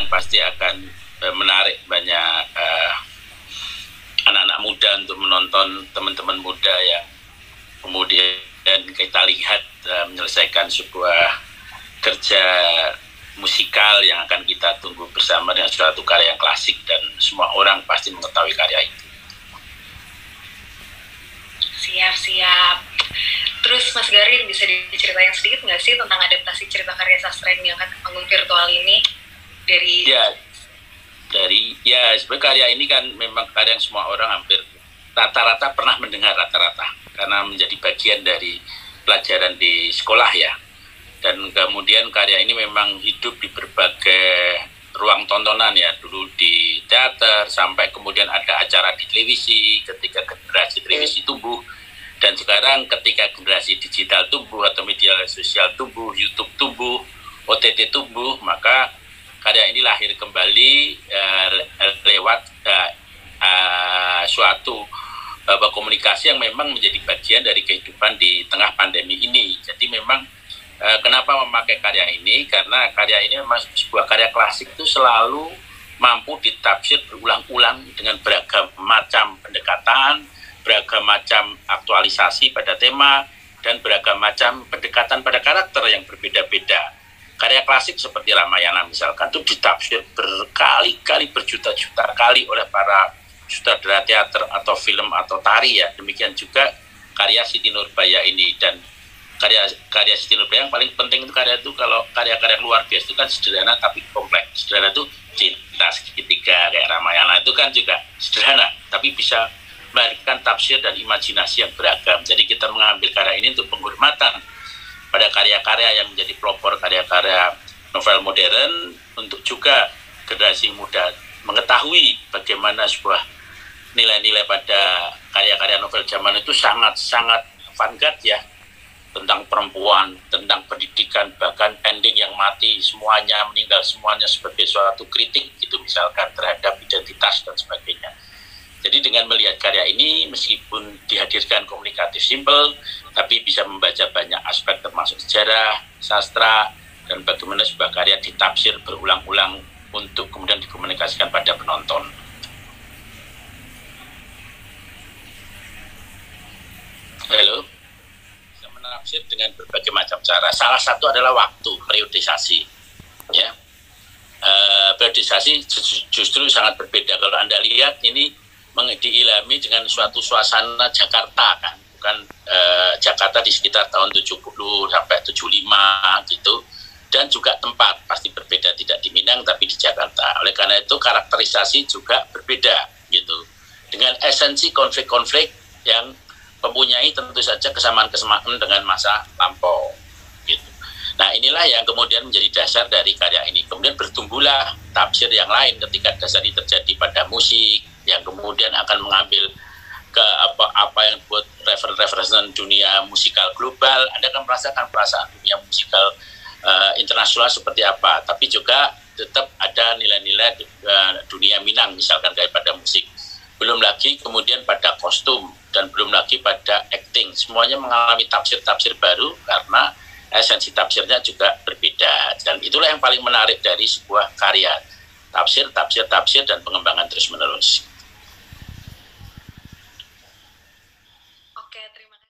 yang pasti akan menarik banyak anak-anak muda untuk menonton, teman-teman muda yang kemudian kita lihat menyelesaikan sebuah kerja musikal yang akan kita tunggu bersama dengan suatu karya yang klasik dan semua orang pasti mengetahui karya itu. Siap. Terus Mas Garin bisa diceritain sedikit nggak sih tentang adaptasi cerita karya sastra yang diangkat ke panggung virtual ini sebenarnya karya ini kan memang karya yang semua orang hampir rata-rata pernah mendengar karena menjadi bagian dari pelajaran di sekolah ya. Dan kemudian karya ini memang hidup di berbagai ruang tontonan ya, dulu di teater sampai kemudian ada acara di televisi ketika generasi televisi tumbuh, dan sekarang ketika generasi digital tumbuh atau media sosial tumbuh, YouTube tumbuh, OTT tumbuh, maka karya ini lahir kembali lewat suatu komunikasi yang memang menjadi bagian dari kehidupan di tengah pandemi ini. Jadi memang kenapa memakai karya ini? Karena karya ini memang sebuah karya klasik itu selalu mampu ditafsir berulang-ulang dengan beragam macam pendekatan, beragam macam aktualisasi pada tema, dan beragam macam pendekatan pada karakter yang berbeda-beda. Karya klasik seperti Ramayana misalkan itu ditafsir berkali-kali, berjuta-juta kali oleh para sutradara teater atau film atau tari ya. Demikian juga karya Siti Nurbaya ini, dan karya Siti Nurbaya yang paling penting itu kalau karya-karya luar biasa itu kan sederhana tapi kompleks. Sederhana itu cinta segitiga kayak Ramayana itu kan juga sederhana tapi bisa melahirkan tafsir dan imajinasi yang beragam. Jadi kita mengambil karya ini untuk penghormatan pada karya-karya yang menjadi pelopor karya-karya novel modern, untuk juga generasi muda mengetahui bagaimana sebuah nilai-nilai pada karya-karya novel zaman itu sangat-sangat vanguard ya, tentang perempuan, tentang pendidikan, bahkan ending yang mati semuanya, meninggal semuanya sebagai suatu kritik gitu misalkan terhadap identitas dan sebagainya. Jadi dengan melihat karya ini, meskipun dihadirkan komunikatif simpel, tapi bisa membaca banyak aspek termasuk sejarah, sastra, dan bagaimana sebuah karya ditafsir berulang-ulang untuk kemudian dikomunikasikan pada penonton. Halo? Menafsir dengan berbagai macam cara. Salah satu adalah waktu, periodisasi. Ya, periodisasi justru sangat berbeda. Kalau Anda lihat ini diilhami dengan suatu suasana Jakarta kan, bukan Jakarta di sekitar tahun 70 sampai 75 gitu. Dan juga tempat pasti berbeda, tidak di Minang tapi di Jakarta. Oleh karena itu karakterisasi juga berbeda gitu. Dengan esensi konflik-konflik yang mempunyai tentu saja kesamaan-kesamaan dengan masa lampau gitu. Nah inilah yang kemudian menjadi dasar dari karya ini. Kemudian bertumbuhlah tafsir yang lain ketika dasar ini terjadi pada musik, yang kemudian akan mengambil ke apa yang buat referensi dunia musikal global. Anda akan merasakan perasaan dunia musikal internasional seperti apa, tapi juga tetap ada nilai-nilai dunia Minang misalkan kayak pada musik. Belum lagi kemudian pada kostum, dan belum lagi pada acting. Semuanya mengalami tafsir-tafsir baru karena esensi tafsirnya juga berbeda. Dan itulah yang paling menarik dari sebuah karya. Tafsir, dan pengembangan terus-menerus.